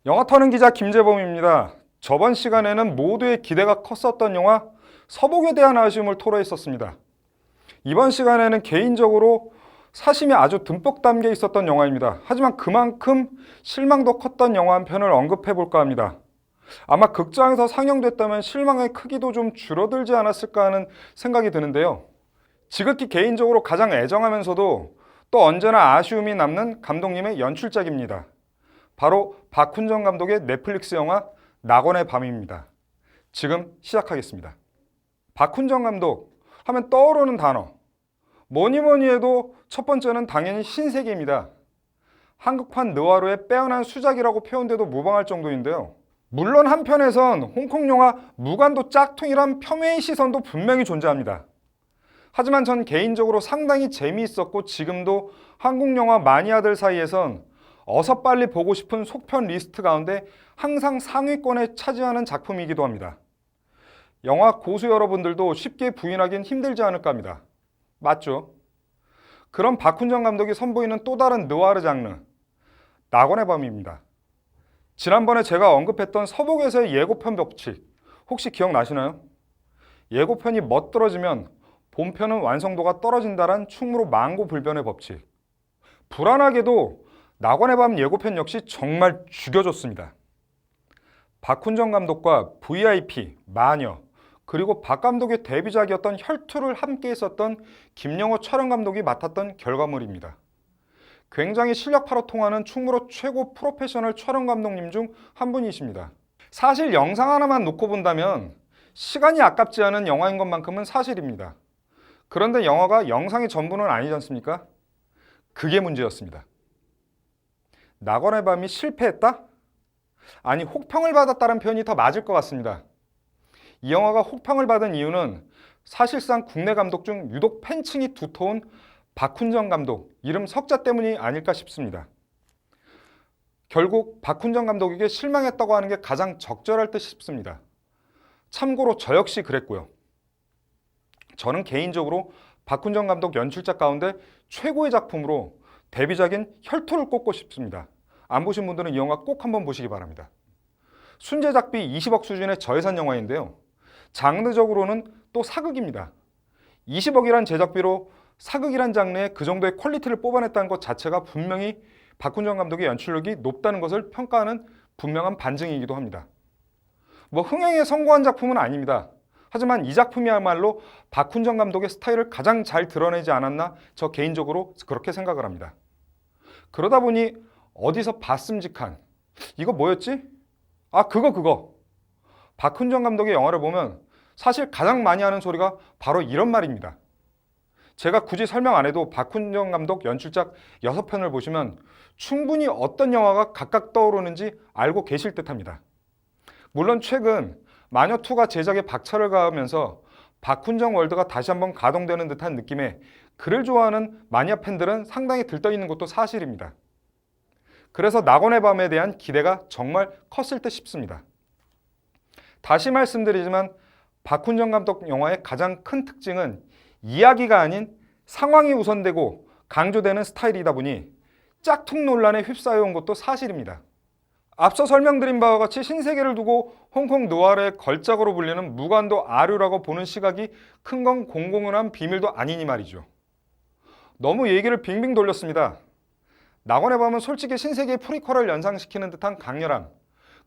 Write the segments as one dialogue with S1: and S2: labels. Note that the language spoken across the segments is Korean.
S1: 영화 터는 기자 김재범입니다. 저번 시간에는 모두의 기대가 컸었던 영화 서복에 대한 아쉬움을 토로했었습니다. 이번 시간에는 개인적으로 사심이 아주 듬뿍 담겨 있었던 영화입니다. 하지만 그만큼 실망도 컸던 영화 한 편을 언급해 볼까 합니다. 아마 극장에서 상영됐다면 실망의 크기도 좀 줄어들지 않았을까 하는 생각이 드는데요. 지극히 개인적으로 가장 애정하면서도 또 언제나 아쉬움이 남는 감독님의 연출작입니다. 바로 박훈정 감독의 넷플릭스 영화 낙원의 밤입니다. 지금 시작하겠습니다. 박훈정 감독 하면 떠오르는 단어, 뭐니 해도 첫 번째는 당연히 신세계입니다. 한국판 느와르의 빼어난 수작이라고 표현돼도 무방할 정도인데요. 물론 한편에선 홍콩 영화 무간도 짝퉁이란 폄훼의 시선도 분명히 존재합니다. 하지만 전 개인적으로 상당히 재미있었고 지금도 한국 영화 마니아들 사이에선 어서 빨리 보고 싶은 속편 리스트 가운데 항상 상위권에 차지하는 작품이기도 합니다. 영화 고수 여러분들도 쉽게 부인하긴 힘들지 않을까 합니다. 맞죠? 그럼 박훈정 감독이 선보이는 또 다른 느와르 장르, 낙원의 밤입니다. 지난번에 제가 언급했던 서복에서의 예고편 법칙, 혹시 기억나시나요? 예고편이 멋들어지면 본편은 완성도가 떨어진다란 충무로 만고불변의 법칙. 불안하게도 낙원의 밤 예고편 역시 정말 죽여줬습니다. 박훈정 감독과 VIP, 마녀, 그리고 박 감독의 데뷔작이었던 혈투를 함께 했었던 김영호 촬영 감독이 맡았던 결과물입니다. 굉장히 실력파로 통하는 충무로 최고 프로페셔널 촬영 감독님 중 한 분이십니다. 사실 영상 하나만 놓고 본다면 시간이 아깝지 않은 영화인 것만큼은 사실입니다. 그런데 영화가 영상의 전부는 아니지 않습니까? 그게 문제였습니다. 낙원의 밤이 실패했다? 아니, 혹평을 받았다는 표현이 더 맞을 것 같습니다. 이 영화가 혹평을 받은 이유는 사실상 국내 감독 중 유독 팬층이 두터운 박훈정 감독, 이름 석자 때문이 아닐까 싶습니다. 결국 박훈정 감독에게 실망했다고 하는 게 가장 적절할 듯 싶습니다. 참고로 저 역시 그랬고요. 저는 개인적으로 박훈정 감독 연출작 가운데 최고의 작품으로 데뷔작인 혈투를 꼽고 싶습니다. 안 보신 분들은 이 영화 꼭 한번 보시기 바랍니다. 순제작비 20억 수준의 저예산 영화인데요. 장르적으로는 또 사극입니다. 20억이란 제작비로 사극이란 장르에 그 정도의 퀄리티를 뽑아냈다는 것 자체가 분명히 박훈정 감독의 연출력이 높다는 것을 평가하는 분명한 반증이기도 합니다. 흥행에 성공한 작품은 아닙니다. 하지만 이 작품이야말로 박훈정 감독의 스타일을 가장 잘 드러내지 않았나 저 개인적으로 그렇게 생각을 합니다. 그러다 보니 어디서 봤음직한 이거 뭐였지? 그거 박훈정 감독의 영화를 보면 사실 가장 많이 하는 소리가 바로 이런 말입니다. 제가 굳이 설명 안 해도 박훈정 감독 연출작 6편을 보시면 충분히 어떤 영화가 각각 떠오르는지 알고 계실 듯합니다. 물론 최근 마녀2가 제작에 박차를 가하면서 박훈정 월드가 다시 한번 가동되는 듯한 느낌에 그를 좋아하는 마니아 팬들은 상당히 들떠있는 것도 사실입니다. 그래서 낙원의 밤에 대한 기대가 정말 컸을 듯 싶습니다. 다시 말씀드리지만 박훈정 감독 영화의 가장 큰 특징은 이야기가 아닌 상황이 우선되고 강조되는 스타일이다 보니 짝퉁 논란에 휩싸여온 것도 사실입니다. 앞서 설명드린 바와 같이 신세계를 두고 홍콩 느와르의 걸작으로 불리는 무간도 아류라고 보는 시각이 큰 건 공공연한 비밀도 아니니 말이죠. 너무 얘기를 빙빙 돌렸습니다. 낙원의 밤은 솔직히 신세계의 프리퀄을 연상시키는 듯한 강렬함,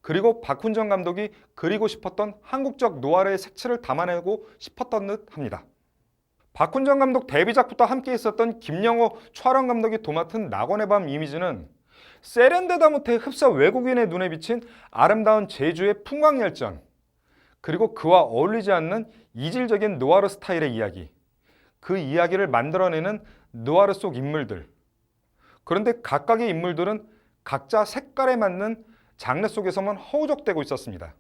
S1: 그리고 박훈정 감독이 그리고 싶었던 한국적 느와르의 색채를 담아내고 싶었던 듯 합니다. 박훈정 감독 데뷔작부터 함께 있었던 김영호 촬영 감독이 도맡은 낙원의 밤 이미지는 세렌데다무트에 흡사 외국인의 눈에 비친 아름다운 제주의 풍광열전, 그리고 그와 어울리지 않는 이질적인 느와르 스타일의 이야기, 그 이야기를 만들어내는 느와르 속 인물들. 그런데 각각의 인물들은 각자 색깔에 맞는 장르 속에서만 허우적대고 있었습니다.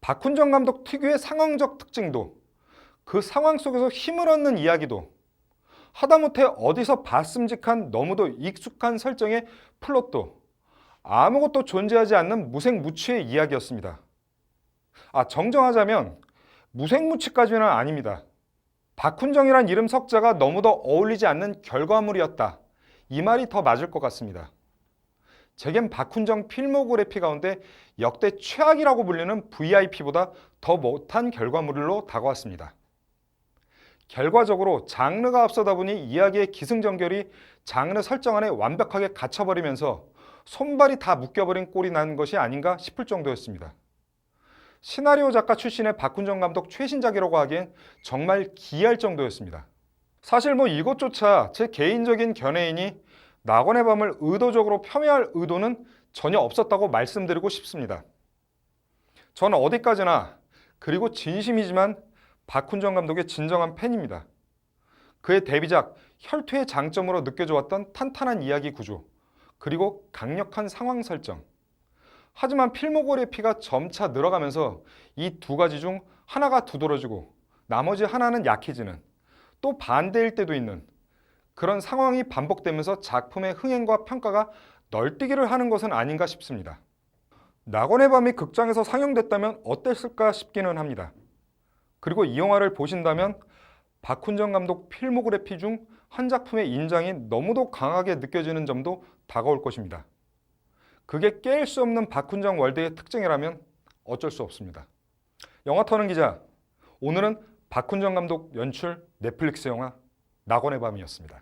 S1: 박훈정 감독 특유의 상황적 특징도, 그 상황 속에서 힘을 얻는 이야기도, 하다못해 어디서 봤음직한 너무도 익숙한 설정의 플롯도 아무것도 존재하지 않는 무색무취의 이야기였습니다. 정정하자면 무색무취까지는 아닙니다. 박훈정이란 이름 석자가 너무도 어울리지 않는 결과물이었다. 이 말이 더 맞을 것 같습니다. 제겐 박훈정 필모그래피 가운데 역대 최악이라고 불리는 VIP보다 더 못한 결과물로 다가왔습니다. 결과적으로 장르가 앞서다 보니 이야기의 기승전결이 장르 설정 안에 완벽하게 갇혀버리면서 손발이 다 묶여버린 꼴이 난 것이 아닌가 싶을 정도였습니다. 시나리오 작가 출신의 박훈정 감독 최신작이라고 하기엔 정말 기이할 정도였습니다. 사실 이것조차 제 개인적인 견해이니 낙원의 밤을 의도적으로 폄훼할 의도는 전혀 없었다고 말씀드리고 싶습니다. 저는 어디까지나, 그리고 진심이지만 박훈정 감독의 진정한 팬입니다. 그의 데뷔작 혈투의 장점으로 느껴져 왔던 탄탄한 이야기 구조, 그리고 강력한 상황 설정. 하지만 필모그래피가 점차 늘어가면서 이 두 가지 중 하나가 두드러지고 나머지 하나는 약해지는, 또 반대일 때도 있는 그런 상황이 반복되면서 작품의 흥행과 평가가 널뛰기를 하는 것은 아닌가 싶습니다. 낙원의 밤이 극장에서 상영됐다면 어땠을까 싶기는 합니다. 그리고 이 영화를 보신다면 박훈정 감독 필모그래피 중 한 작품의 인장이 너무도 강하게 느껴지는 점도 다가올 것입니다. 그게 깰 수 없는 박훈정 월드의 특징이라면 어쩔 수 없습니다. 영화 터는 기자, 오늘은 박훈정 감독 연출 넷플릭스 영화 낙원의 밤이었습니다.